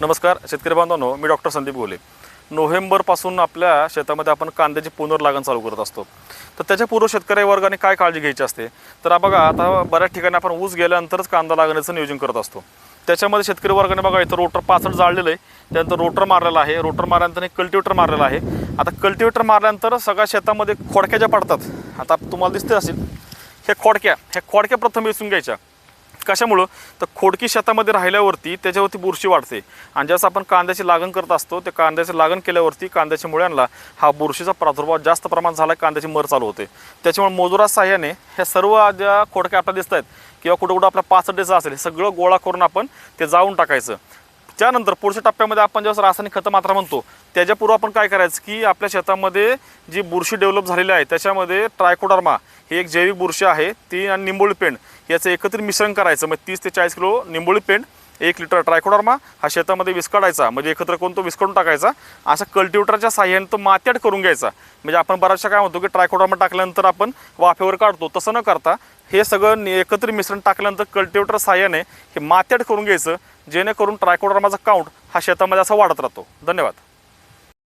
नमस्कार शेतकरी बांधवांनो, मी डॉक्टर संदीप गोले। नोव्हेंबरपासून आपल्या शेतामध्ये आपण कांद्याची पुनर्लागण चालू करत असतो। तर त्याच्या पूर्व शेतकरी वर्गाने काय काळजी घ्यायची असते तर बघा, आता बऱ्याच ठिकाणी आपण ऊस गेल्यानंतरच कांदा लागण्याचं नियोजन करत असतो। त्याच्यामध्ये शेतकरी वर्गाने बघा इथं रोटर पाचट जाळलेलं आहे, त्यानंतर रोटर मारलेला आहे, रोटर मारल्यानंतर एक कल्टिवेटर मारलेला आहे। आता कल्टिवेटर मारल्यानंतर सगळ्या शेतामध्ये खोडक्या ज्या पडतात, आता तुम्हाला दिसते असेल ह्या खोडक्या प्रथम वेचून घ्यायच्या। कशामुळं तर खोडकी शेतामध्ये राहिल्यावरती त्याच्यावरती बुरशी वाढते आणि जसं आपण कांद्याची लागण करत असतो त्या कांद्याची लागण केल्यावरती कांद्याच्या मुळ्यांना हा बुरशीचा प्रादुर्भाव जास्त प्रमाणात झाला, कांद्याची मर चालू होते। त्याच्यामुळे मोजुरा साह्याने ह्या सर्व ज्या खोडक्या आपल्याला दिसत आहेत किंवा कुठं कुठं आपल्या पाचडेचं असेल हे सगळं गोळा करून आपण ते जाळून टाकायचं। त्यानंतर पुढच्या टप्प्यामध्ये आपण जेव्हा रासायनिक खतं मात्रा म्हणतो त्याच्यापूर्वी आपण काय करायचं की आपल्या शेतामध्ये जी बुरशी डेव्हलप झालेली आहे त्याच्यामध्ये ट्रायकोडर्मा ही एक जैविक बुरशी आहे ती आणि निंबोळी पेंड याचं एकत्रित मिश्रण करायचं। मग 30 ते 40 किलो निंबोळी पेंड 1 लिटर ट्रायकोडर्मा हा शेतामध्ये विस्कटायचा, म्हणजे एकत्र करून तो विस्कटून टाकायचा। अशा कल्टिवेटरच्या साह्याने तो मात्यात करून घ्यायचा। म्हणजे आपण बऱ्याचशा काय म्हणतो की ट्रायकोडर्मा टाकल्यानंतर आपण वाफेवर काढतो, तसं न करता हे सगळं एकत्रित मिश्रण टाकल्यानंतर कल्टिवेटर साह्याने हे मात्यात करून घ्यायचं, जेणेकरून ट्रायकोडर्माचा काउंट हा शेतामध्ये असा वाढत राहतो। धन्यवाद।